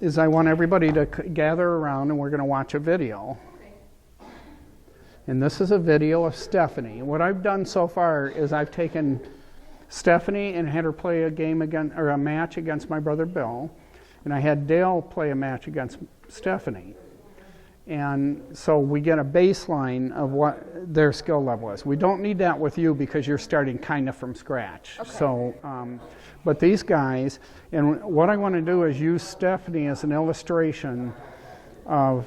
is I want everybody to gather around and we're going to watch a video. And this is a video of Stephanie. What I've done so far is I've taken Stephanie and had her play a game against, or a match against my brother Bill, and I had Dale play a match against Stephanie. And so we get a baseline of what their skill level is. We don't need that with you because you're starting kind of from scratch. Okay. So, but these guys, and what I want to do is use Stephanie as an illustration of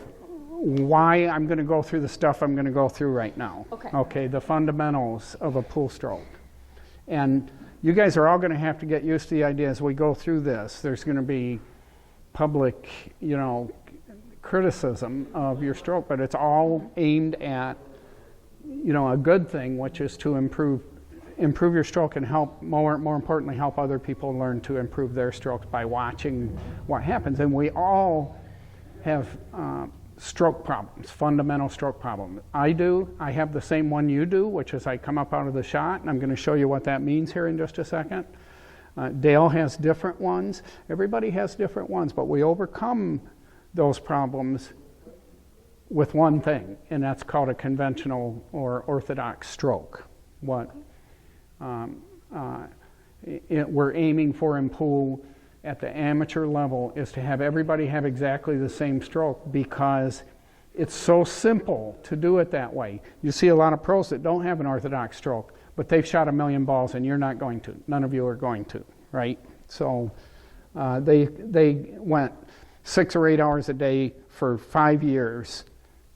why I'm going to go through the stuff I'm going to go through right now. Okay, the fundamentals of a pool stroke. And you guys are all going to have to get used to the idea as we go through this. There's going to be public, criticism of your stroke, but it's all aimed at, a good thing, which is to improve your stroke and help, more importantly, help other people learn to improve their strokes by watching what happens. And we all have stroke problems, fundamental stroke problems. I have the same one you do, which is I come up out of the shot, and I'm going to show you what that means here in just a second. Dale has different ones. Everybody has different ones, but we overcome those problems with one thing, and that's called a conventional or orthodox stroke. What we're aiming for in pool at the amateur level is to have everybody have exactly the same stroke, because it's so simple to do it that way. You see a lot of pros that don't have an orthodox stroke, but they've shot 1,000,000 balls and you're not going to. None of you are going to, right? So they went 6 or 8 hours a day for 5 years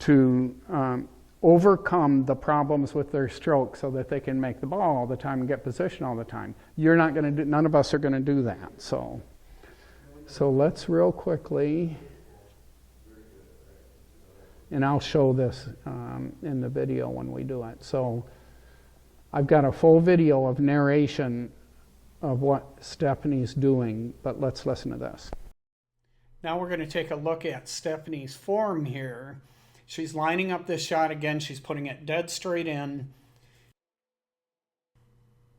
to overcome the problems with their stroke so that they can make the ball all the time and get position all the time. You're not going to do, none of us are going to do that. So let's real quickly, and I'll show this in the video when we do it. So I've got a full video of narration of what Stephanie's doing, but let's listen to this. Now we're going to take a look at Stephanie's form here. She's lining up this shot again. She's putting it dead straight in.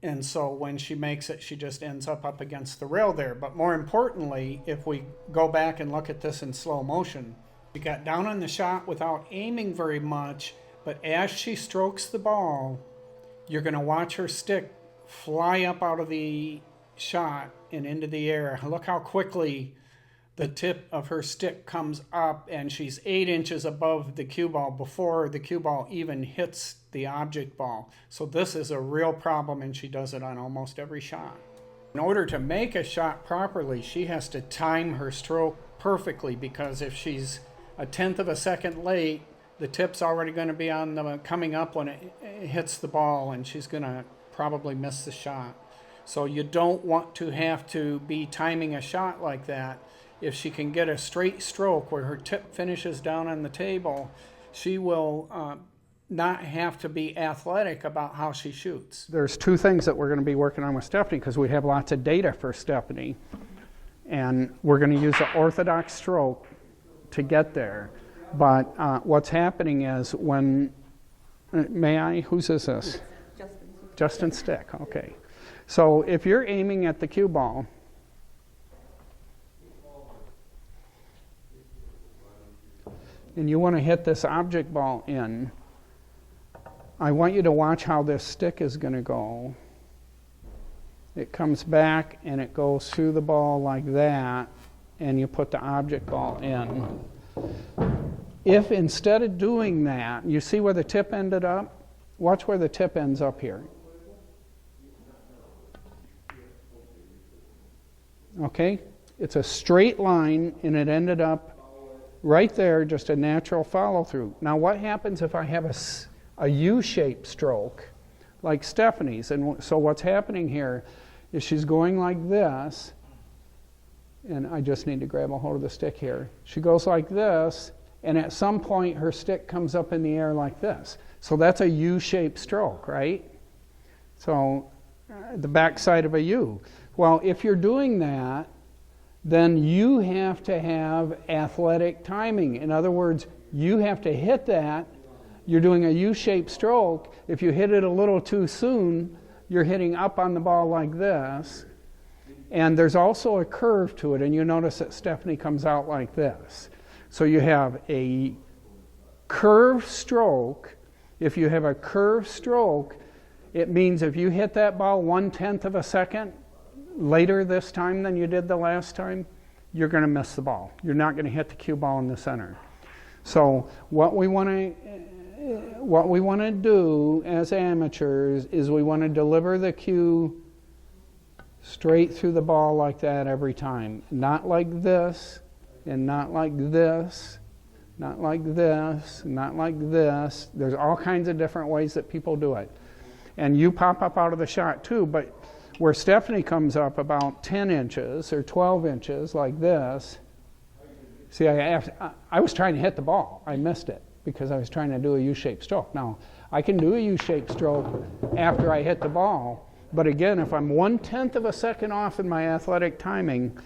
And so when she makes it, she just ends up against the rail there. But more importantly, if we go back and look at this in slow motion, she got down on the shot without aiming very much, but as she strokes the ball, you're going to watch her stick fly up out of the shot and into the air. Look how quickly the tip of her stick comes up, and she's 8 inches above the cue ball before the cue ball even hits the object ball. So this is a real problem, and she does it on almost every shot. In order to make a shot properly, she has to time her stroke perfectly, because if she's 1/10 of a second late, the tip's already going to be on the coming up when it hits the ball, and she's going to probably miss the shot. So you don't want to have to be timing a shot like that. If she can get a straight stroke where her tip finishes down on the table, she will not have to be athletic about how she shoots. There's 2 things that we're going to be working on with Stephanie, because we have lots of data for Stephanie. And we're going to use the orthodox stroke to get there. But what's happening is when, may I? Whose is this? Justin Stick, okay. So if you're aiming at the cue ball, and you want to hit this object ball in, I want you to watch how this stick is going to go. It comes back and it goes through the ball like that, and you put the object ball in. If instead of doing that, you see where the tip ended up? Watch where the tip ends up here. Okay? It's a straight line, and it ended up right there, just a natural follow-through. Now what happens if I have a U-shaped stroke like Stephanie's? And so what's happening here is she's going like this, and I just need to grab a hold of the stick here. She goes like this, and at some point her stick comes up in the air like this. So that's a U-shaped stroke, right? So the backside of a U. Well, if you're doing that, then you have to have athletic timing. In other words, you have to hit that. You're doing a U-shaped stroke. If you hit it a little too soon, you're hitting up on the ball like this. And there's also a curve to it, and you notice that Stephanie comes out like this. So you have a curved stroke. If you have a curved stroke, it means if you hit that ball 1/10 of a second later this time than you did the last time, you're going to miss the ball. You're not going to hit the cue ball in the center. So what we want to do as amateurs is we want to deliver the cue straight through the ball like that every time. Not like this, and not like this, not like this, not like this. There's all kinds of different ways that people do it. And you pop up out of the shot too, but where Stephanie comes up about 10 inches or 12 inches like this, see, I was trying to hit the ball. I missed it because I was trying to do a U-shaped stroke. Now, I can do a U-shaped stroke after I hit the ball, but again, if I'm 1/10 of a second off in my athletic timing,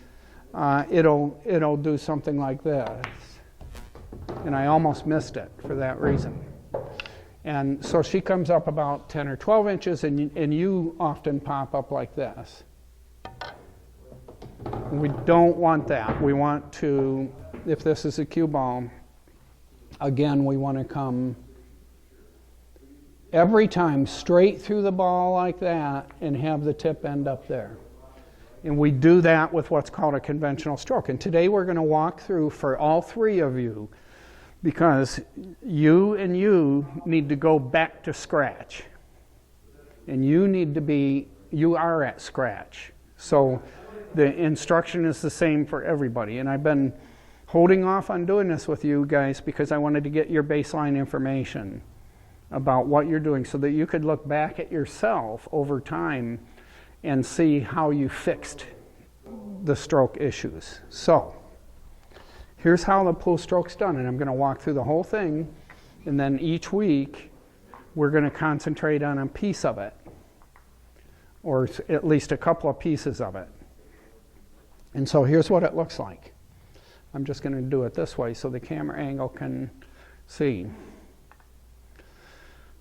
it'll do something like this. And I almost missed it for that reason. And so she comes up about 10 or 12 inches, and you often pop up like this. We don't want that. We want to, if this is a cue ball, again, we want to come every time straight through the ball like that and have the tip end up there. And we do that with what's called a conventional stroke. And today we're going to walk through for all three of you, because you and you need to go back to scratch. And you are at scratch. So the instruction is the same for everybody. And I've been holding off on doing this with you guys because I wanted to get your baseline information about what you're doing so that you could look back at yourself over time and see how you fixed the stroke issues. So here's how the pool stroke's done, and I'm going to walk through the whole thing, and then each week we're going to concentrate on a piece of it, or at least a couple of pieces of it. And so here's what it looks like. I'm just going to do it this way so the camera angle can see.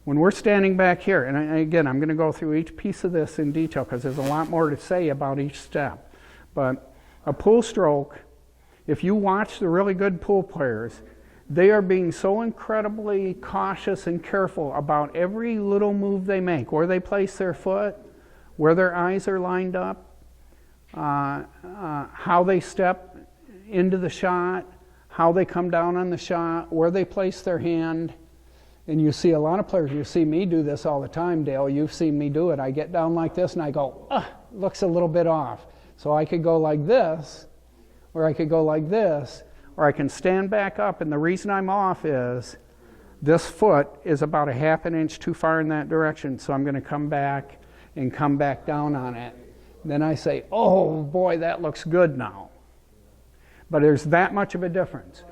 When we're standing back here, and again, I'm going to go through each piece of this in detail because there's a lot more to say about each step. But a pool stroke, if you watch the really good pool players, they are being so incredibly cautious and careful about every little move they make, where they place their foot, where their eyes are lined up, how they step into the shot, how they come down on the shot, where they place their hand. And you see a lot of players, you see me do this all the time, Dale. You've seen me do it. I get down like this and I go, looks a little bit off. So I could go like this, or I could go like this, or I can stand back up. And the reason I'm off is this foot is about a half an inch too far in that direction. So I'm going to come back and come back down on it. Then I say, oh boy, that looks good now. But there's that much of a difference.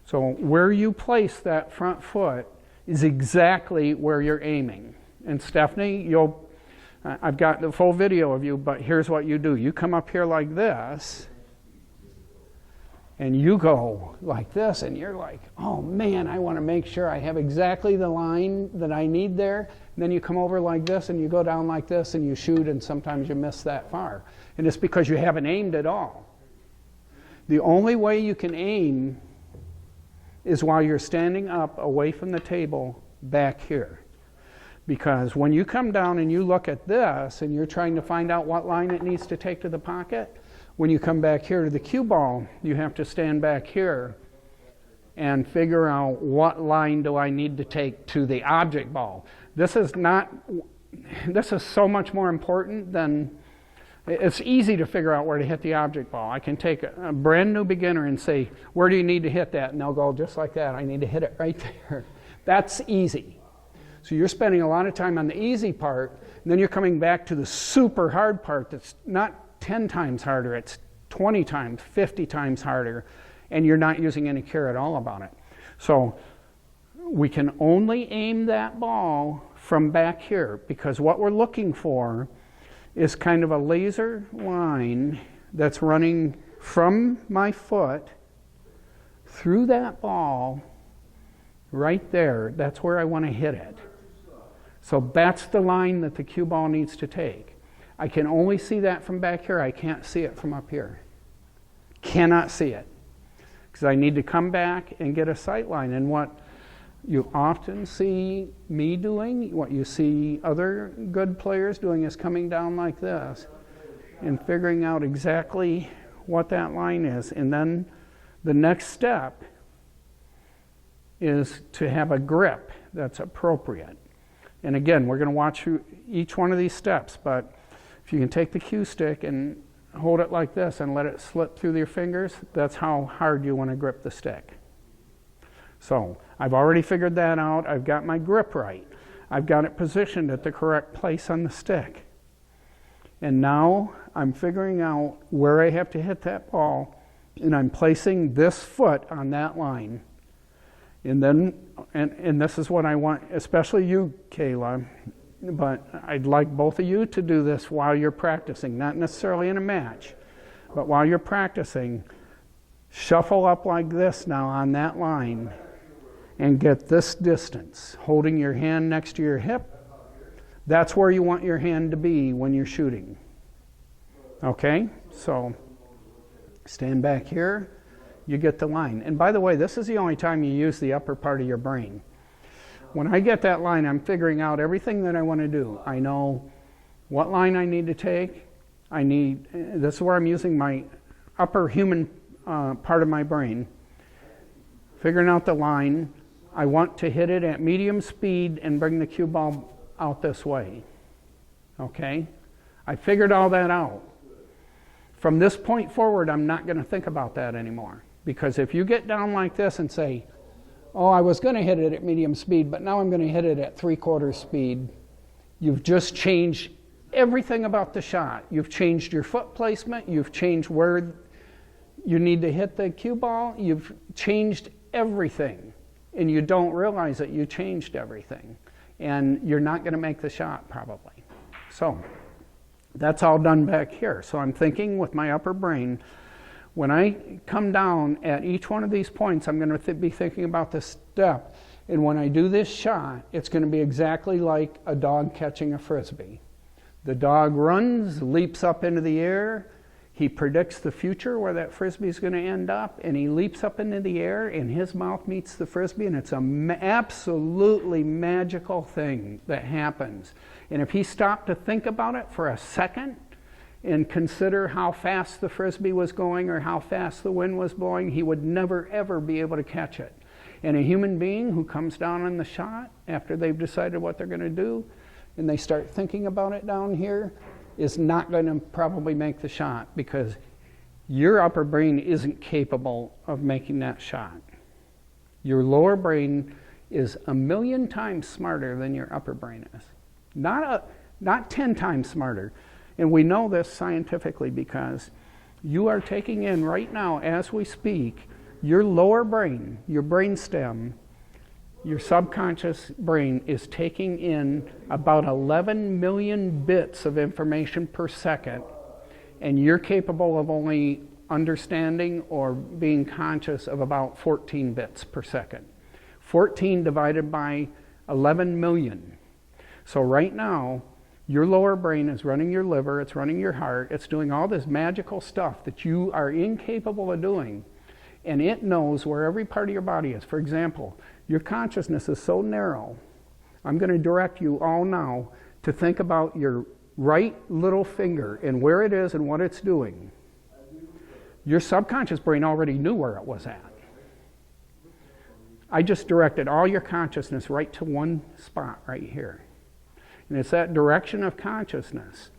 So where you place that front foot is exactly where you're aiming. And Stephanie, I've got the full video of you, but here's what you do. You come up here like this, and you go like this, and you're like, oh man, I want to make sure I have exactly the line that I need there. And then you come over like this, and you go down like this, and you shoot, and sometimes you miss that far. And it's because you haven't aimed at all. The only way you can aim is while you're standing up away from the table back here. Because when you come down and you look at this and you're trying to find out what line it needs to take to the pocket, when you come back here to the cue ball, you have to stand back here and figure out what line do I need to take to the object ball. This is so much more important than, it's easy to figure out where to hit the object ball. I can take a brand new beginner and say, where do you need to hit that? And they'll go just like that. I need to hit it right there. That's easy. So you're spending a lot of time on the easy part, and then you're coming back to the super hard part that's not 10 times harder, it's 20 times, 50 times harder, and you're not using any care at all about it. So we can only aim that ball from back here, because what we're looking for is kind of a laser line that's running from my foot through that ball right there. That's where I want to hit it. So that's the line that the cue ball needs to take. I can only see that from back here. I can't see it from up here. Cannot see it. Because I need to come back and get a sight line. And what you often see me doing, what you see other good players doing, is coming down like this and figuring out exactly what that line is. And then the next step is to have a grip that's appropriate. And again, we're going to watch through each one of these steps, but if you can take the cue stick and hold it like this and let it slip through your fingers, that's how hard you want to grip the stick. So I've already figured that out. I've got my grip right. I've got it positioned at the correct place on the stick. And now I'm figuring out where I have to hit that ball, and I'm placing this foot on that line. And then, and this is what I want, especially you, Kayla, but I'd like both of you to do this while you're practicing, not necessarily in a match, but while you're practicing, shuffle up like this now on that line and get this distance, holding your hand next to your hip. That's where you want your hand to be when you're shooting. Okay, so stand back here, you get the line. And by the way, this is the only time you use the upper part of your brain. When I get that line, I'm figuring out everything that I want to do. I know what line I need to take. This is where I'm using my upper human part of my brain. Figuring out the line. I want to hit it at medium speed and bring the cue ball out this way. Okay? I figured all that out. From this point forward, I'm not going to think about that anymore. Because if you get down like this and say, oh, I was going to hit it at medium speed, but now I'm going to hit it at 3/4 speed, you've just changed everything about the shot. You've changed your foot placement. You've changed where you need to hit the cue ball. You've changed everything. And you don't realize that you changed everything. And you're not going to make the shot, probably. So that's all done back here. So I'm thinking with my upper brain, when I come down at each one of these points, I'm going to be thinking about this step. And when I do this shot, it's going to be exactly like a dog catching a frisbee. The dog runs, leaps up into the air. He predicts the future where that frisbee is going to end up, and he leaps up into the air, and his mouth meets the frisbee, and it's an absolutely magical thing that happens. And if he stopped to think about it for a second, and consider how fast the frisbee was going or how fast the wind was blowing, he would never, ever be able to catch it. And a human being who comes down on the shot after they've decided what they're going to do, and they start thinking about it down here, is not going to probably make the shot because your upper brain isn't capable of making that shot. Your lower brain is 1,000,000 times smarter than your upper brain is. Not 10 times smarter. And we know this scientifically because you are taking in right now, as we speak, your lower brain, your brainstem, your subconscious brain is taking in about 11 million bits of information per second, and you're capable of only understanding or being conscious of about 14 bits per second. 14 divided by 11 million. So right now, your lower brain is running your liver, it's running your heart, it's doing all this magical stuff that you are incapable of doing, and it knows where every part of your body is. For example, your consciousness is so narrow. I'm going to direct you all now to think about your right little finger and where it is and what it's doing. Your subconscious brain already knew where it was at. I just directed all your consciousness right to one spot right here. And it's that direction of consciousness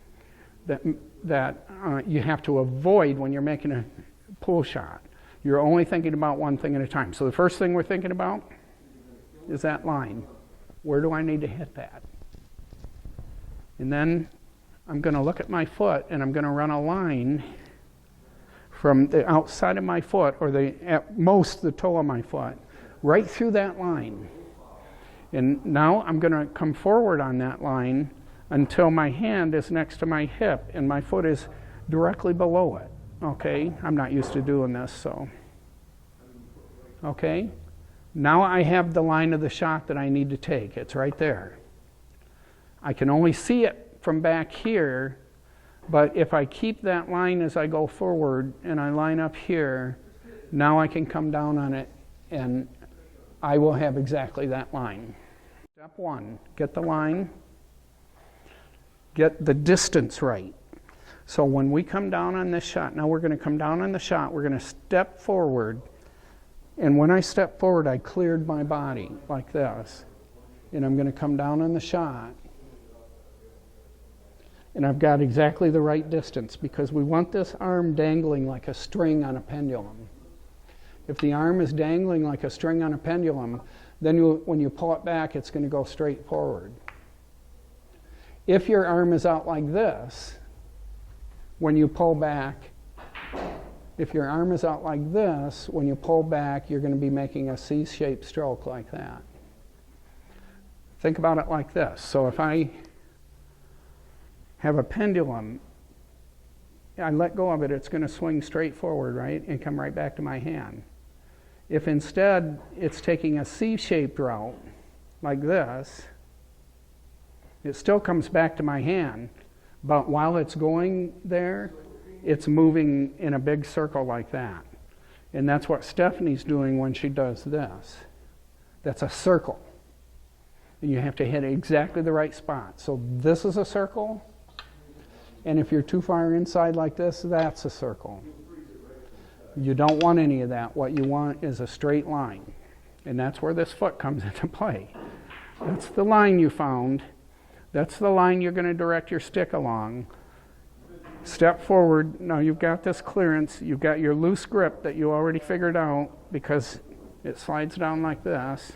that you have to avoid when you're making a pool shot. You're only thinking about one thing at a time. So the first thing we're thinking about is that line. Where do I need to hit that? And then I'm going to look at my foot and I'm going to run a line from the outside of my foot, or at most the toe of my foot, right through that line. And now I'm going to come forward on that line until my hand is next to my hip and my foot is directly below it. Okay? I'm not used to doing this, so. Okay? Now I have the line of the shot that I need to take. It's right there. I can only see it from back here But if I keep that line as I go forward and I line up here, now I can come down on it and I will have exactly that line. Step one, get the line, get the distance right. So when we come down on this shot, now we're going to come down on the shot, we're going to step forward, and when I step forward, I cleared my body like this, and I'm going to come down on the shot, and I've got exactly the right distance because we want this arm dangling like a string on a pendulum. If the arm is dangling like a string on a pendulum, then when you pull it back, it's going to go straight forward. If your arm is out like this, when you pull back, if your arm is out like this, when you pull back, you're going to be making a C-shaped stroke like that. Think about it like this. So if I have a pendulum, I let go of it, it's going to swing straight forward, right, and come right back to my hand. If instead it's taking a C-shaped route like this, it still comes back to my hand, but while it's going there, it's moving in a big circle like that. And that's what Stephanie's doing when she does this. That's a circle. And you have to hit exactly the right spot. So this is a circle, and if you're too far inside like this, that's a circle. You don't want any of that. What you want is a straight line. And that's where this foot comes into play. That's the line you found. That's the line you're going to direct your stick along. Step forward. Now you've got this clearance. You've got your loose grip that you already figured out because it slides down like this.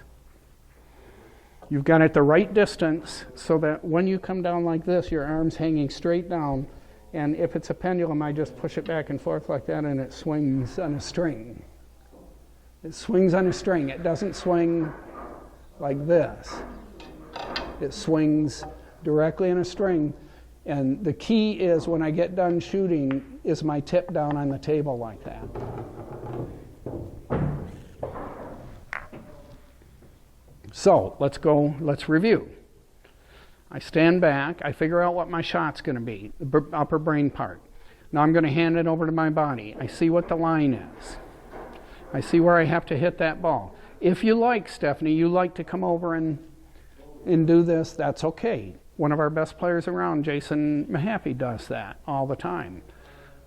You've got it the right distance so that when you come down like this, your arm's hanging straight down. And if it's a pendulum, I just push it back and forth like that and it swings on a string. It swings on a string. It doesn't swing like this. It swings directly on a string. And the key is when I get done shooting is my tip down on the table like that. So let's review. I stand back, I figure out what my shot's going to be, the upper brain part. Now I'm going to hand it over to my body. I see what the line is. I see where I have to hit that ball. If you like, Stephanie, you like to come over and do this, that's okay. One of our best players around, Jason Mahaffey, does that all the time.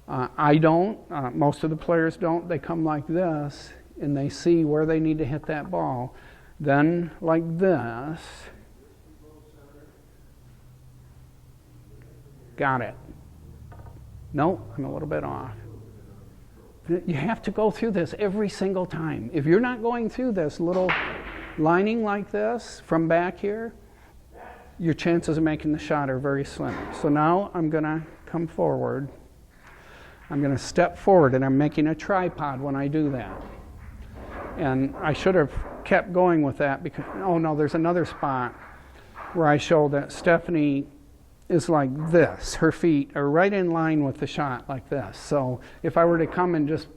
I don't. Most of the players don't. They come like this, and they see where they need to hit that ball. Then, like this. Got it. No, I'm a little bit off. You have to go through this every single time. If you're not going through this little lining like this from back here, your chances of making the shot are very slim. So now I'm going to come forward. I'm going to step forward, and I'm making a tripod when I do that. And I should have kept going with that because, oh no, there's another spot where I show that Stephanie is like this. Her feet are right in line with the shot like this. So if I were to come and just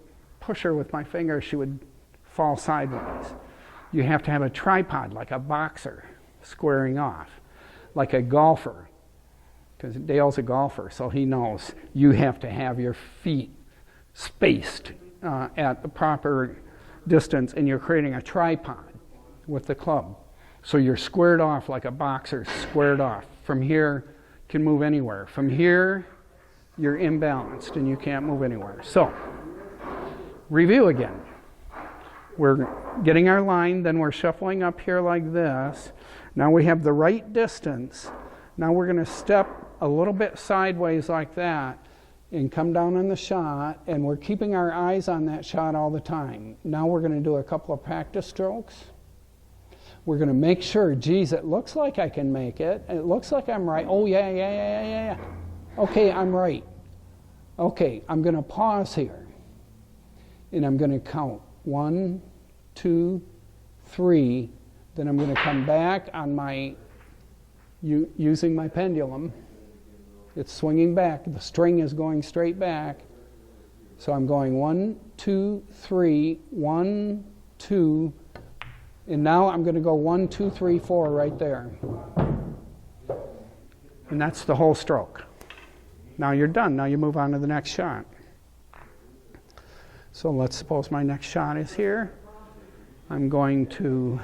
push her with my finger, she would fall sideways. You have to have a tripod like a boxer squaring off, like a golfer, because Dale's a golfer, so he knows you have to have your feet spaced at the proper distance, and you're creating a tripod with the club. So you're squared off like a boxer squared off. From here, can move anywhere. From here, you're imbalanced and you can't move anywhere. So, review again. We're getting our line, then we're shuffling up here like this. Now we have the right distance. Now we're going to step a little bit sideways like that and come down on the shot, and we're keeping our eyes on that shot all the time. Now we're going to do a couple of practice strokes. We're going to make sure, geez, it looks like I can make it. It looks like I'm right. Oh, yeah. Okay, I'm right. Okay, I'm going to pause here. And I'm going to count 1, 2, 3. Then I'm going to come back on my, using my pendulum. It's swinging back. The string is going straight back. So I'm going 1, 2, 3, 1, 2, and now I'm going to go 1, 2, 3, 4 right there. And that's the whole stroke. Now you're done. Now you move on to the next shot. So let's suppose my next shot is here. I'm going to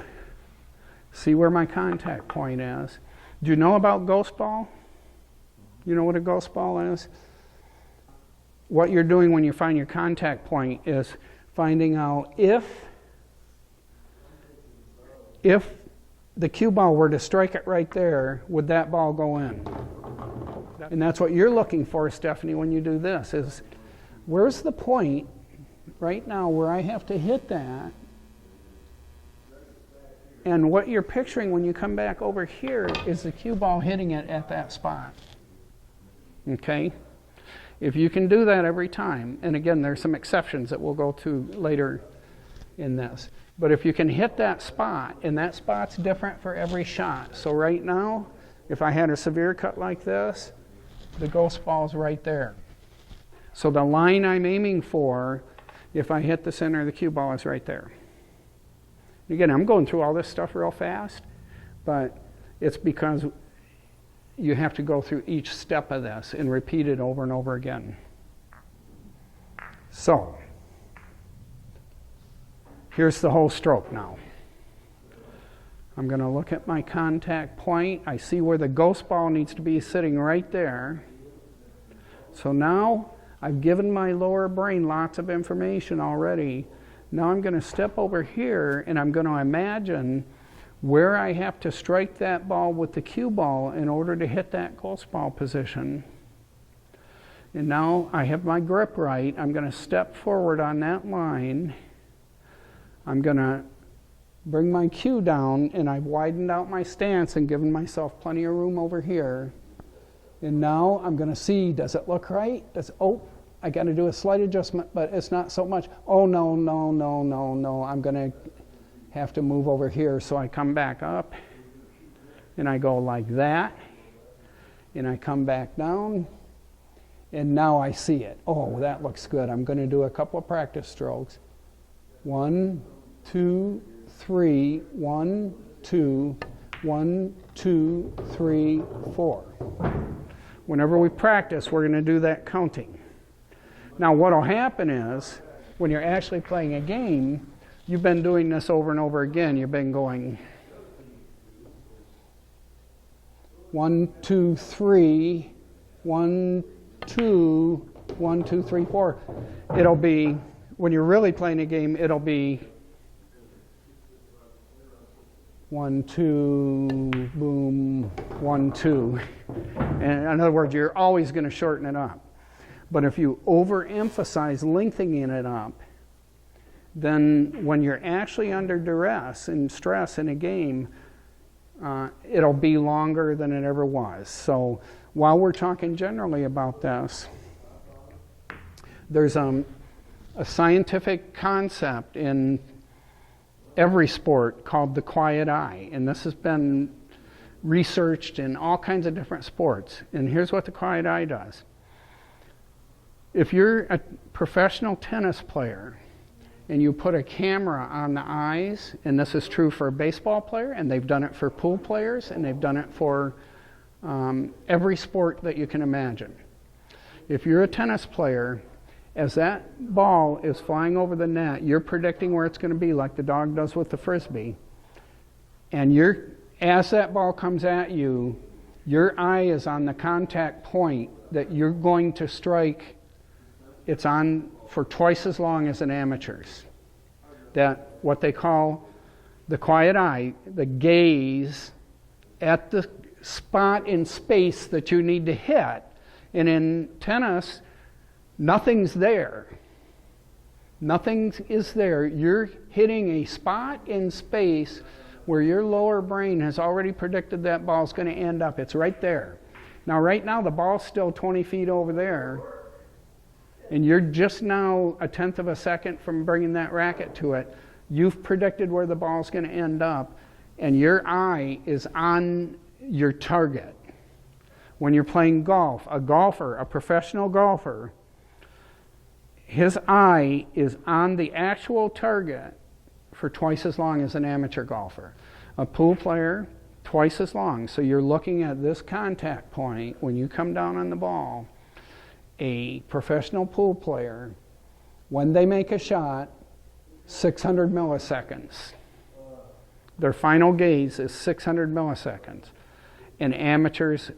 see where my contact point is. Do you know about ghost ball? You know what a ghost ball is? What you're doing when you find your contact point is finding out if the cue ball were to strike it right there, would that ball go in? And that's what you're looking for, Stephanie, when you do this, is where's the point right now where I have to hit that? And what you're picturing when you come back over here is the cue ball hitting it at that spot. Okay? If you can do that every time, and again, there's some exceptions that we'll go to later in this, but if you can hit that spot, and that spot's different for every shot. So right now, if I had a severe cut like this, the ghost ball's right there. So the line I'm aiming for, if I hit the center of the cue ball, is right there. Again, I'm going through all this stuff real fast, but it's because you have to go through each step of this and repeat it over and over again. So, here's the whole stroke now. I'm going to look at my contact point. I see where the ghost ball needs to be sitting right there. So now I've given my lower brain lots of information already. Now I'm going to step over here and I'm going to imagine where I have to strike that ball with the cue ball in order to hit that ghost ball position. And now I have my grip right. I'm going to step forward on that line. I'm going to bring my cue down, and I've widened out my stance and given myself plenty of room over here. And now I'm going to see, does it look right? I got to do a slight adjustment, but it's not so much. Oh, no. I'm going to have to move over here. So I come back up, and I go like that, and I come back down, and now I see it. Oh, that looks good. I'm going to do a couple of practice strokes. 1, 2, 3, 1, 2, 1, 2, 3, 4. Whenever we practice, we're going to do that counting. Now, what will happen is, when you're actually playing a game, you've been doing this over and over again. You've been going 1, 2, 3, 1, 2, 1, 2, 3, 4. It'll be, when you're really playing a game, it'll be 1, 2, boom, 1, 2. And in other words, you're always going to shorten it up. But if you overemphasize lengthening it up, then when you're actually under duress and stress in a game, it'll be longer than it ever was. So while we're talking generally about this, there's a scientific concept in every sport called the quiet eye. And this has been researched in all kinds of different sports. And here's what the quiet eye does. If you're a professional tennis player and you put a camera on the eyes, and this is true for a baseball player, and they've done it for pool players, and they've done it for every sport that you can imagine. If you're a tennis player, as that ball is flying over the net, you're predicting where it's going to be, like the dog does with the frisbee. And as that ball comes at you, your eye is on the contact point that you're going to strike. It's on for twice as long as an amateur's. That what they call the quiet eye, the gaze at the spot in space that you need to hit. And in tennis, nothing's there. Nothing is there. You're hitting a spot in space where your lower brain has already predicted that ball's going to end up. It's right there. Now, right now, the ball's still 20 feet over there. And you're just now 1/10 of a second from bringing that racket to it. You've predicted where the ball's going to end up, and your eye is on your target. When you're playing golf, a professional golfer, his eye is on the actual target for twice as long as an amateur golfer. A pool player, twice as long. So you're looking at this contact point when you come down on the ball. a professional pool player, when they make a shot, 600 milliseconds. Their final gaze is 600 milliseconds. And amateurs,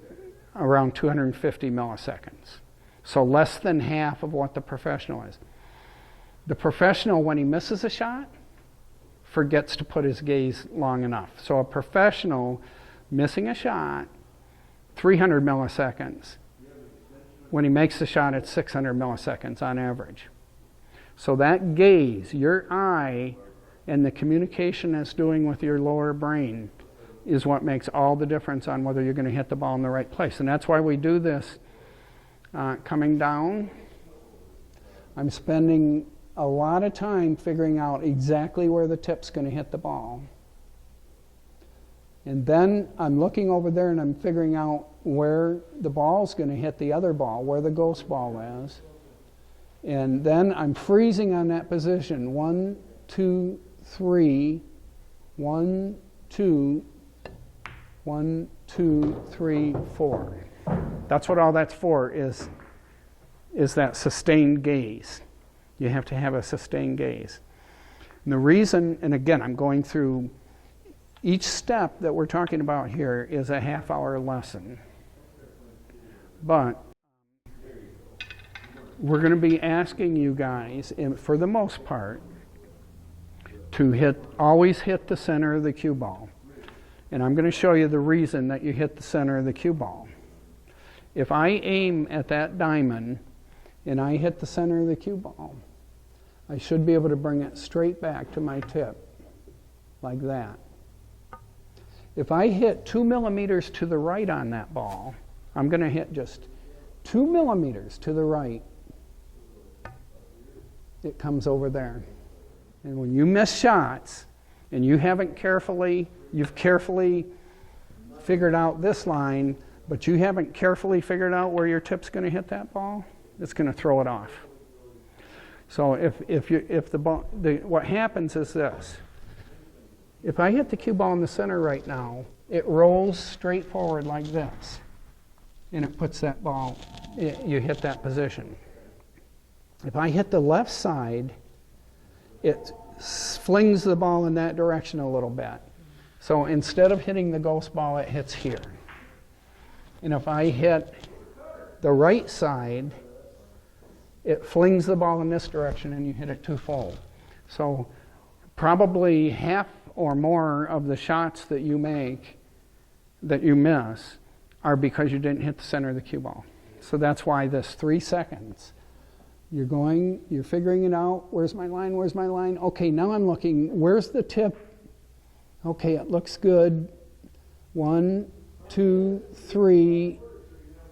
around 250 milliseconds. So less than half of what the professional is. The professional, when he misses a shot, forgets to put his gaze long enough. So a professional missing a shot, 300 milliseconds. When he makes the shot, it's 600 milliseconds on average. So that gaze, your eye, and the communication it's doing with your lower brain is what makes all the difference on whether you're going to hit the ball in the right place. And that's why we do this coming down. I'm spending a lot of time figuring out exactly where the tip's going to hit the ball. And then I'm looking over there and I'm figuring out where the ball's going to hit the other ball, where the ghost ball is. And then I'm freezing on that position. 1, 2, 3. 1, 2. 1, 2, 3, 4. That's what all that's for, is that sustained gaze. You have to have a sustained gaze. And the reason, and again, I'm going through each step that we're talking about here is a half-hour lesson. But we're going to be asking you guys, for the most part, to always hit the center of the cue ball. And I'm going to show you the reason that you hit the center of the cue ball. If I aim at that diamond and I hit the center of the cue ball, I should be able to bring it straight back to my tip, like that. If I hit 2 millimeters to the right on that ball, I'm going to hit just 2 millimeters to the right. It comes over there. And when you miss shots, and you've carefully figured out this line, but you haven't carefully figured out where your tip's going to hit that ball, it's going to throw it off. So what happens is this. If I hit the cue ball in the center right now, it rolls straight forward like this, and it puts that ball, you hit that position. If I hit the left side, it flings the ball in that direction a little bit. So instead of hitting the ghost ball, it hits here. And if I hit the right side, it flings the ball in this direction and you hit it twofold. So probably half or more of the shots that you make, that you miss, are because you didn't hit the center of the cue ball. So that's why this 3 seconds. You're figuring it out. Where's my line? Where's my line? Okay, now I'm looking. Where's the tip? Okay, it looks good. 1, 2, 3.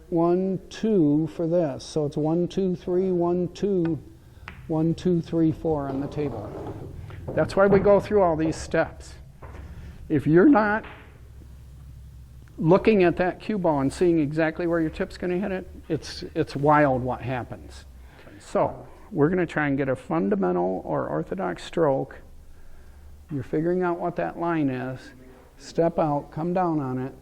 1, 2 for this. So it's 1, 2, 3, 1, 2, 1, 2, 3, 4 on the table. That's why we go through all these steps. If you're not looking at that cue ball and seeing exactly where your tip's going to hit it, it's wild what happens. So we're going to try and get a fundamental or orthodox stroke. You're figuring out what that line is. Step out, come down on it,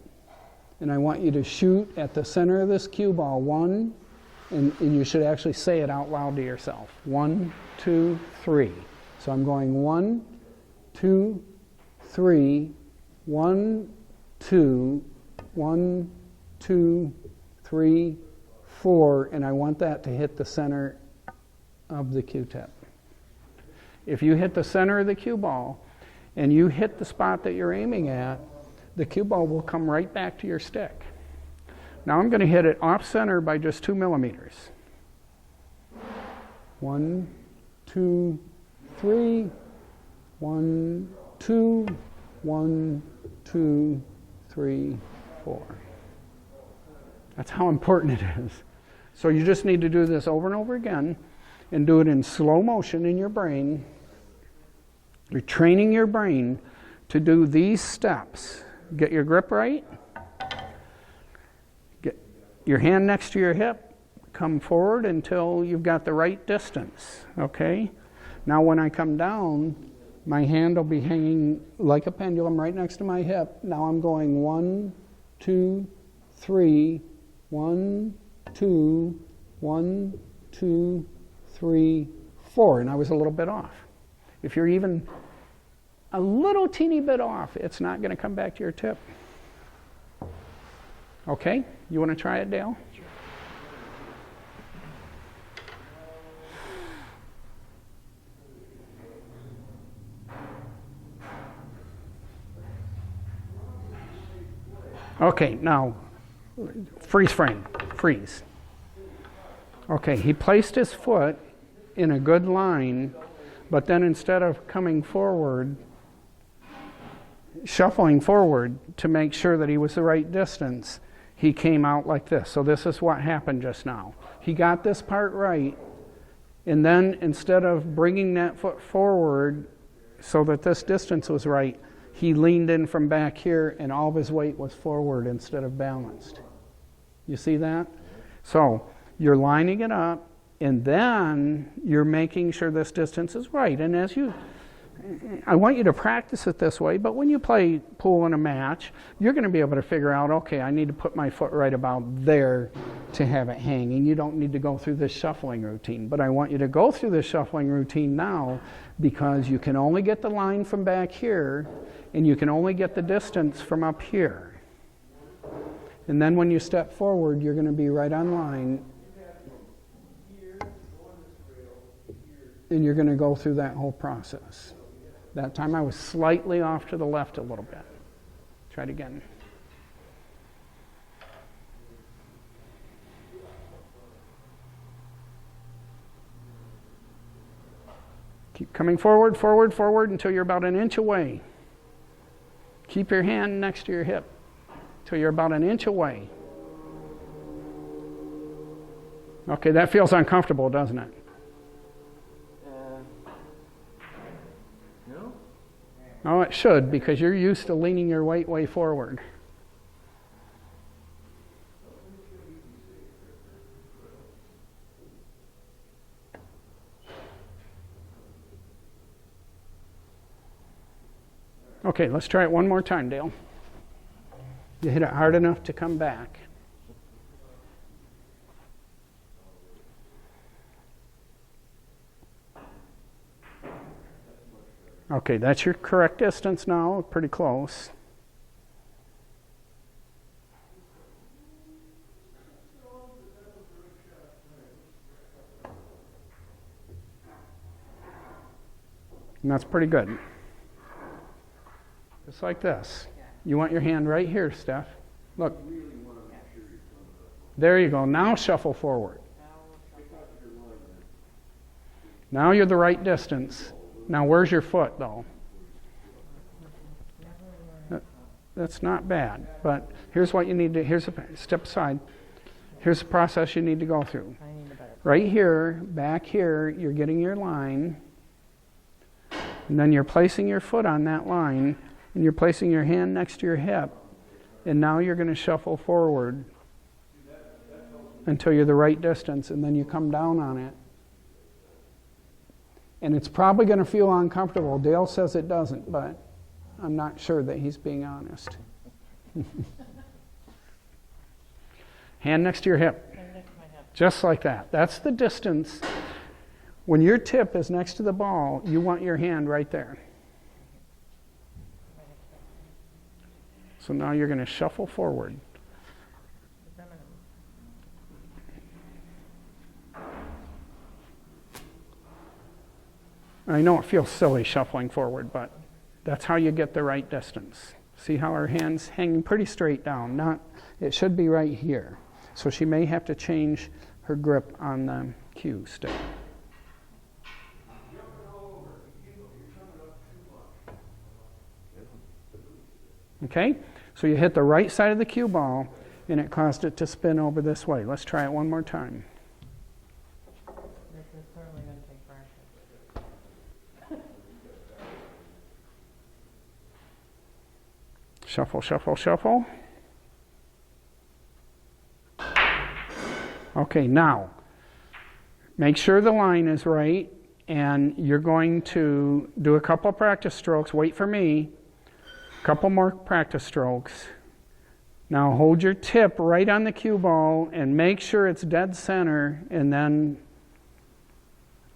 and I want you to shoot at the center of this cue ball. 1, and you should actually say it out loud to yourself. 1, 2, 3. So I'm going 1, 2, 3, 1, 2, 1, 2, 3, 4, and I want that to hit the center of the cue tip. If you hit the center of the cue ball and you hit the spot that you're aiming at, the cue ball will come right back to your stick. Now I'm going to hit it off center by just 2 millimeters. 1, 2, 3, 1, 2, 1, 2, 3, 4. That's how important it is. So you just need to do this over and over again and do it in slow motion in your brain. You're training your brain to do these steps. Get your grip right. Get your hand next to your hip. Come forward until you've got the right distance. Okay? Now when I come down, my hand will be hanging like a pendulum right next to my hip. Now I'm going 1, 2, 3, 1, 2, 1, 2, 3, 4, and I was a little bit off. If you're even a little teeny bit off, it's not going to come back to your tip. Okay, you want to try it, Dale? Sure. Okay, now, freeze frame, freeze. Okay, he placed his foot in a good line, but then instead of coming forward, shuffling forward to make sure that he was the right distance, he came out like this. So this is what happened just now. He got this part right, and then instead of bringing that foot forward so that this distance was right, he leaned in from back here and all of his weight was forward instead of balanced. You see that? So you're lining it up, and then you're making sure this distance is right. And I want you to practice it this way, but when you play pool in a match, you're going to be able to figure out, okay, I need to put my foot right about there to have it hanging. You don't need to go through this shuffling routine, but I want you to go through this shuffling routine now because you can only get the line from back here, and you can only get the distance from up here. And then when you step forward, you're going to be right on line, and you're going to go through that whole process. That time I was slightly off to the left a little bit. Try it again. Keep coming forward, forward, forward until you're about an inch away. Keep your hand next to your hip until you're about an inch away. Okay, that feels uncomfortable, doesn't it? No? Oh, it should, because you're used to leaning your weight way forward. Okay, let's try it one more time, Dale. You hit it hard enough to come back. Okay, that's your correct distance now, pretty close. And that's pretty good. Just like this. You want your hand right here, Steph. Look. There you go. Now shuffle forward. Now you're the right distance. Now where's your foot, though? That's not bad. But here's what you need to, here's a step aside. Here's the process you need to go through. Right here, back here, you're getting your line. And then you're placing your foot on that line. And you're placing your hand next to your hip, and now you're going to shuffle forward until you're the right distance, and then you come down on it. And it's probably going to feel uncomfortable. Dale says it doesn't, but I'm not sure that he's being honest. Hand next to your hip. Just like that. That's the distance. When your tip is next to the ball, you want your hand right there. So now you're going to shuffle forward. I know it feels silly shuffling forward, but that's how you get the right distance. See how her hand's hanging pretty straight down. It should be right here. So she may have to change her grip on the cue stick. Okay? So you hit the right side of the cue ball, and it caused it to spin over this way. Let's try it one more time. This is certainly going to take practice. Shuffle, shuffle, shuffle. Okay, now, make sure the line is right, and you're going to do a couple of practice strokes. Wait for me. Couple more practice strokes. Now hold your tip right on the cue ball and make sure it's dead center, and then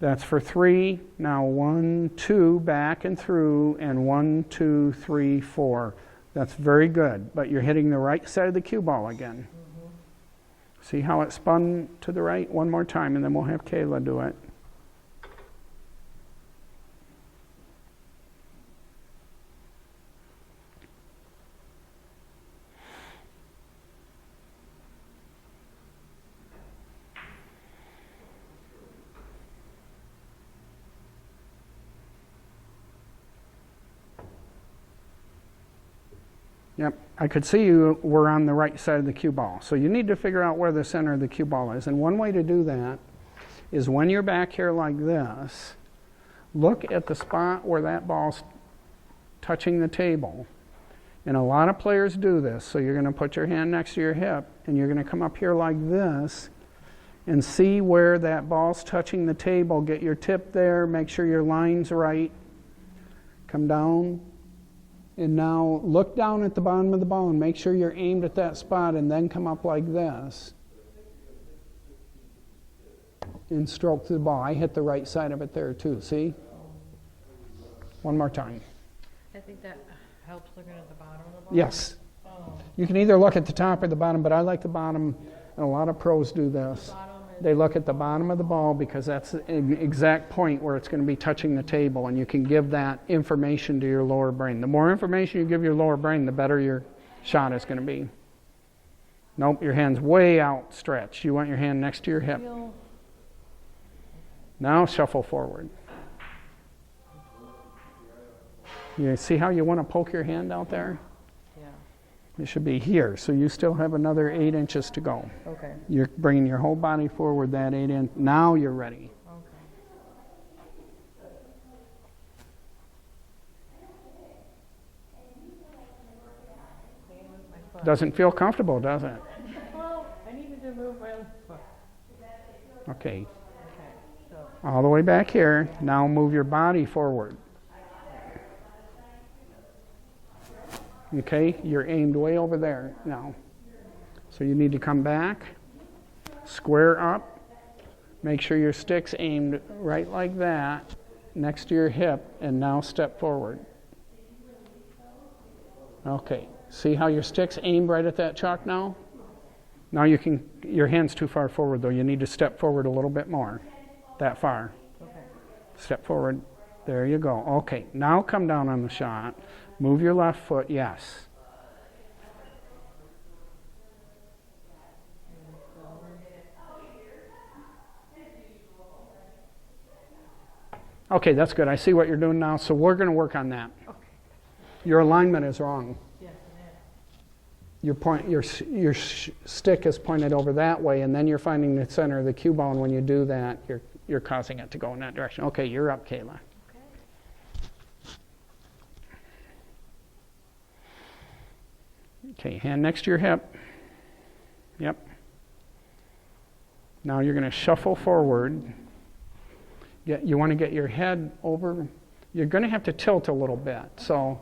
that's for 3. Now 1, 2, back and through, and 1, 2, 3, 4. That's very good, but you're hitting the right side of the cue ball again. Mm-hmm. See how it spun to the right? One more time, and then we'll have Kayla do it. Yep, I could see you were on the right side of the cue ball. So you need to figure out where the center of the cue ball is. And one way to do that is when you're back here like this, look at the spot where that ball's touching the table. And a lot of players do this. So you're going to put your hand next to your hip, and you're going to come up here like this and see where that ball's touching the table. Get your tip there, make sure your line's right. Come down. And now look down at the bottom of the ball and make sure you're aimed at that spot, and then come up like this and stroke the ball. I hit the right side of it there too, see? One more time. I think that helps looking at the bottom of the ball. Yes. Oh. You can either look at the top or the bottom, but I like the bottom, and a lot of pros do this. They look at the bottom of the ball because that's the exact point where it's going to be touching the table, and you can give that information to your lower brain. The more information you give your lower brain, the better your shot is going to be. Nope, your hand's way outstretched. You want your hand next to your hip. Now shuffle forward. You see how you want to poke your hand out there? It should be here, so you still have another 8 inches to go. Okay. You're bringing your whole body forward that 8 inch. Now you're ready. Okay. Doesn't feel comfortable, does it? Well, I needed to move my other foot. Okay. Okay. So. All the way back here. Now move your body forward. Okay, you're aimed way over there now. So you need to come back, square up, make sure your stick's aimed right like that, next to your hip, and now step forward. Okay, see how your stick's aimed right at that chalk now? Now you can, your hand's too far forward though, you need to step forward a little bit more, that far. Okay. Step forward, there you go. Okay, now come down on the shot. Move your left foot, yes. Okay, that's good. I see what you're doing now, so we're going to work on that. Okay. Your alignment is wrong. Yes, Your stick is pointed over that way, and then you're finding the center of the cue ball, and when you do that, you're causing it to go in that direction. Okay, you're up, Kayla. Okay, hand next to your hip. Yep. Now you're going to shuffle forward. You want to get your head over. You're going to have to tilt a little bit. So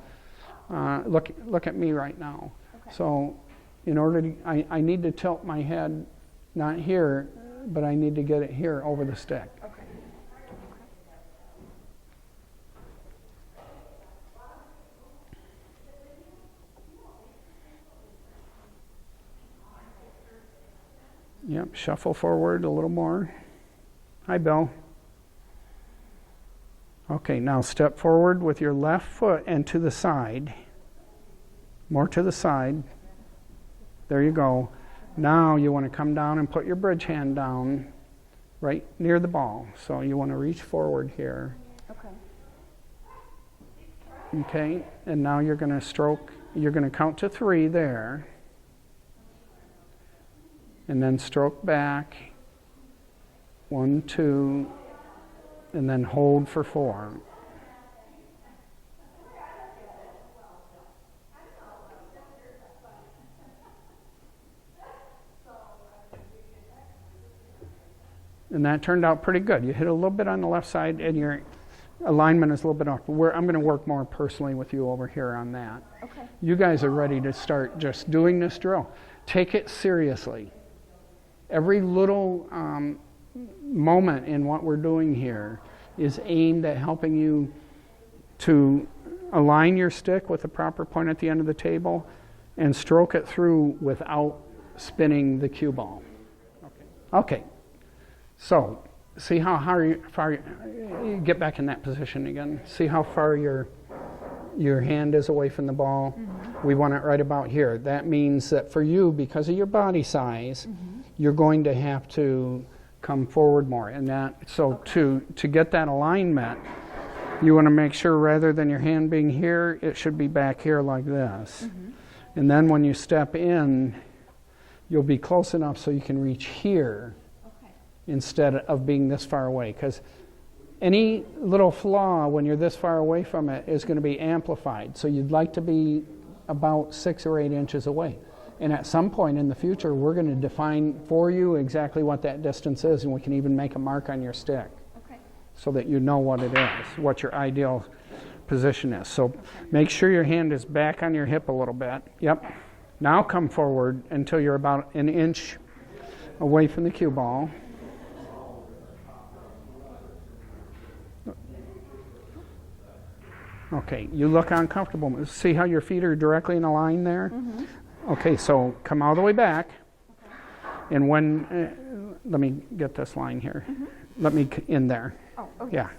look at me right now. Okay. So in order to, I need to tilt my head, not here, but I need to get it here over the stick. Okay. Yep, shuffle forward a little more. Hi, Bill. Okay, now step forward with your left foot and to the side. More to the side. There you go. Now you want to come down and put your bridge hand down right near the ball. So you want to reach forward here. Okay. Okay, and now you're going to stroke. You're going to count to 3 there. And then stroke back. 1, 2, and then hold for 4. And that turned out pretty good. You hit a little bit on the left side, and alignment is a little bit off. I'm going to work more personally with you over here on that. Okay. You guys are ready to start just doing this drill. Take it seriously. Every little moment in what we're doing here is aimed at helping you to align your stick with the proper point at the end of the table and stroke it through without spinning the cue ball. Okay. So, see how far you get back in that position again. See how far your hand is away from the ball. Mm-hmm. We want it right about here. That means that for you, because of your body size, mm-hmm. you're going to have to come forward more. And to get that alignment, you want to make sure rather than your hand being here, it should be back here like this. Mm-hmm. And then when you step in, you'll be close enough so you can reach here instead of being this far away. Because any little flaw when you're this far away from it is going to be amplified. So you'd like to be about 6 or 8 inches away. And at some point in the future, we're going to define for you exactly what that distance is, and we can even make a mark on your stick so that you know what it is, what your ideal position is. So make sure your hand is back on your hip a little bit. Yep. Now come forward until you're about an inch away from the cue ball. Okay, you look uncomfortable. See how your feet are directly in a line there? Mm-hmm. Okay, so come all the way back. Okay. And when, let me get this line here. Mm-hmm. Let me in there. Oh, okay. Yeah.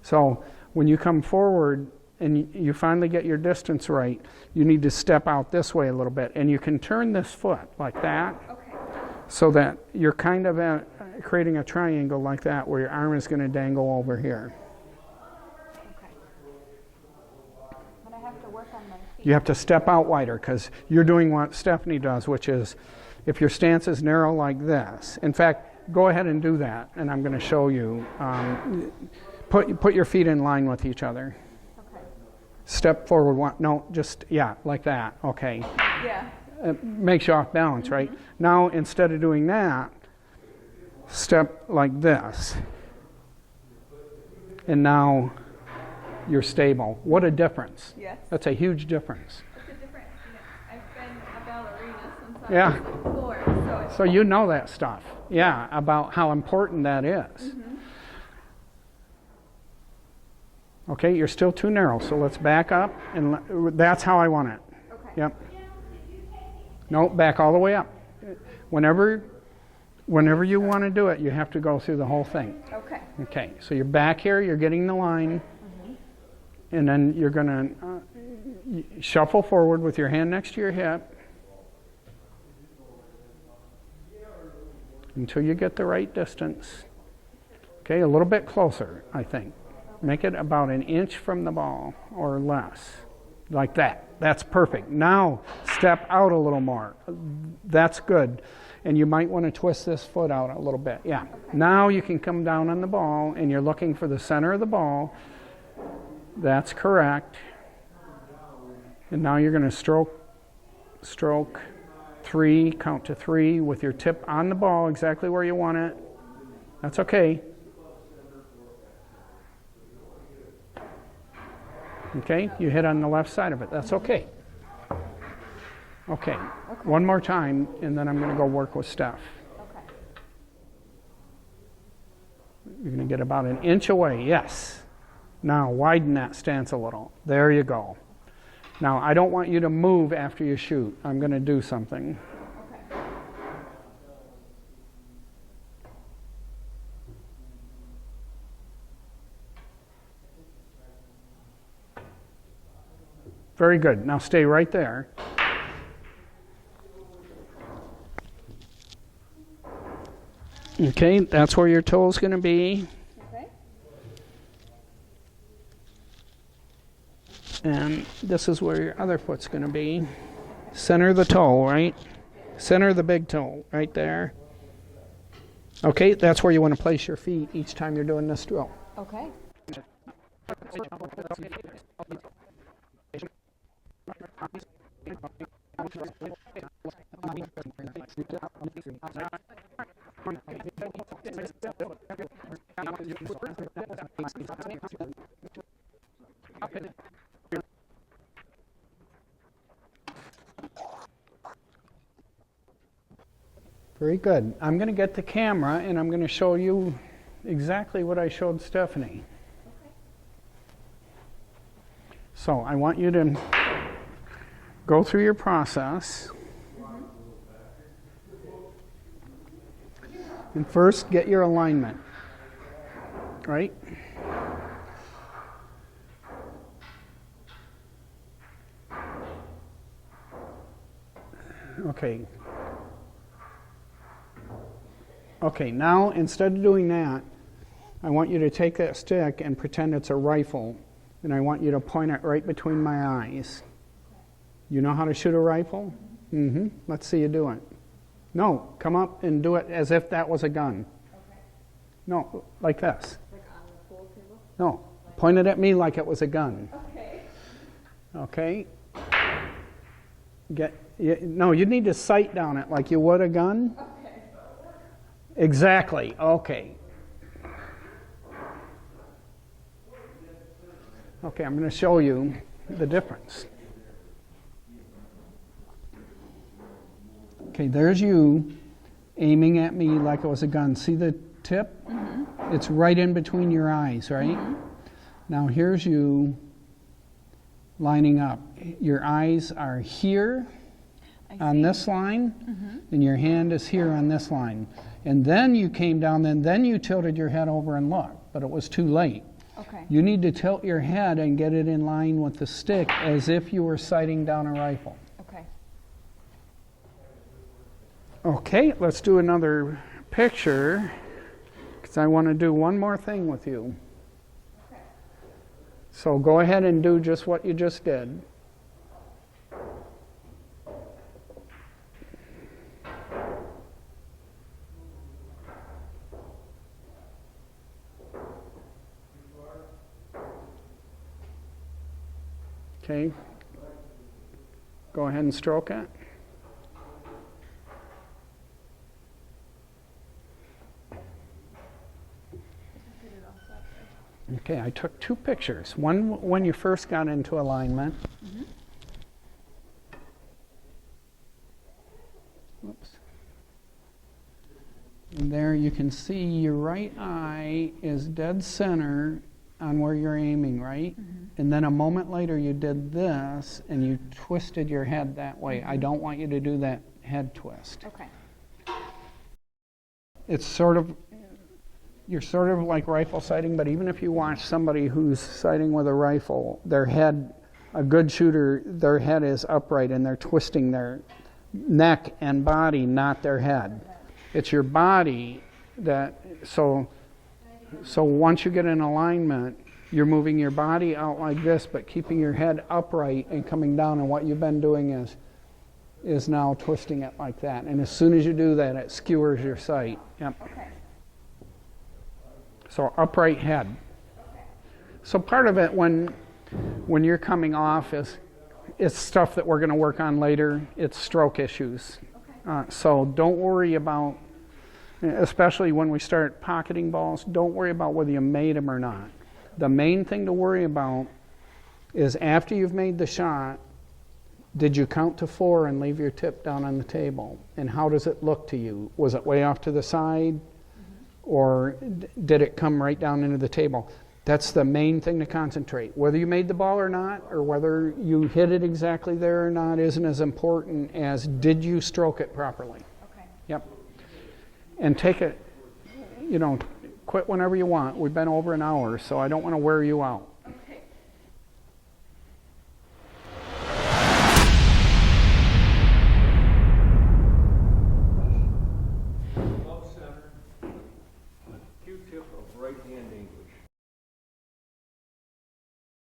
So when you come forward and you finally get your distance right, you need to step out this way a little bit. And you can turn this foot like that. Okay. So that you're kind of creating a triangle like that where your arm is going to dangle over here. You have to step out wider because you're doing what Stephanie does, which is if your stance is narrow like this. In fact, go ahead and do that, and I'm going to show you. Put your feet in line with each other. Okay. Step forward. Like that. Okay. Yeah. It makes you off balance, mm-hmm. right? Now, instead of doing that, step like this. And now you're stable. What a difference. Yes. That's a huge difference. It's a difference. I've been a ballerina since I was like 4. So you know that stuff. Yeah, about how important that is. Mm-hmm. Okay, you're still too narrow, so let's back up, and that's how I want it. Okay. Yep. No, back all the way up. Whenever you want to do it, you have to go through the whole thing. Okay. Okay, so you're back here, you're getting the line. And then you're going to shuffle forward with your hand next to your hip until you get the right distance. Okay, a little bit closer, I think. Make it about an inch from the ball or less, like that. That's perfect. Now step out a little more. That's good. And you might want to twist this foot out a little bit. Yeah. Now you can come down on the ball, and you're looking for the center of the ball. That's correct. And now you're going to stroke 3, count to 3 with your tip on the ball exactly where you want it. That's okay. Okay, you hit on the left side of it. That's okay. Okay, one more time, and then I'm going to go work with Steph. Okay. You're going to get about an inch away. Yes. Now, widen that stance a little. There you go. Now, I don't want you to move after you shoot. I'm going to do something. Okay. Very good. Now, stay right there. Okay, that's where your toe is going to be. And this is where your other foot's going to be. Center the toe, right? Center the big toe, right there. Okay, that's where you want to place your feet each time you're doing this drill. Okay. Very good. I'm going to get the camera and I'm going to show you exactly what I showed Stephanie. So I want you to go through your process. And first, get your alignment. Right? Okay. Okay, now instead of doing that, I want you to take that stick and pretend it's a rifle, and I want you to point it right between my eyes. You know how to shoot a rifle? Mm-hmm. Let's see you do it. No, come up and do it as if that was a gun. Okay. No, like this. Like on the pool table? No, point it at me like it was a gun. Okay. Okay? No, you need to sight down it like you would a gun. Okay. Exactly. Okay. Okay, I'm going to show you the difference. Okay, there's you aiming at me like it was a gun. See the tip? Mm-hmm. It's right in between your eyes, right? Mm-hmm. Now here's you lining up. Your eyes are here on this line, and your hand is here on this line. And then you came down, and then you tilted your head over and looked, but it was too late. Okay. You need to tilt your head and get it in line with the stick as if you were sighting down a rifle. Okay. Okay, let's do another picture, because I want to do one more thing with you. Okay. So go ahead and do just what you just did. Okay, go ahead and stroke it. Okay, I took two pictures. One when you first got into alignment. Mm-hmm. Whoops. And there you can see your right eye is dead center on where you're aiming, right? Mm-hmm. And then a moment later you did this and you twisted your head that way. I don't want you to do that head twist. Okay. It's sort of, you're sort of like rifle sighting, but even if you watch somebody who's sighting with a rifle, their head, a good shooter, their head is upright and they're twisting their neck and body, not their head. It's your body that, so once you get in alignment, you're moving your body out like this, but keeping your head upright and coming down, and what you've been doing is now twisting it like that. And as soon as you do that, it skewers your sight. Yep. Okay. So upright head. Okay. So part of it when you're coming off is stuff that we're going to work on later. It's stroke issues. Okay. So don't worry about, especially when we start pocketing balls, don't worry about whether you made them or not. The main thing to worry about is after you've made the shot, did you count to 4 and leave your tip down on the table? And how does it look to you? Was it way off to the side? Or did it come right down into the table? That's the main thing to concentrate. Whether you made the ball or not, or whether you hit it exactly there or not, isn't as important as did you stroke it properly. Okay. Yep. And take it, quit whenever you want. We've been over an hour, so I don't want to wear you out. Okay. Off center, Q-tip of right hand angle.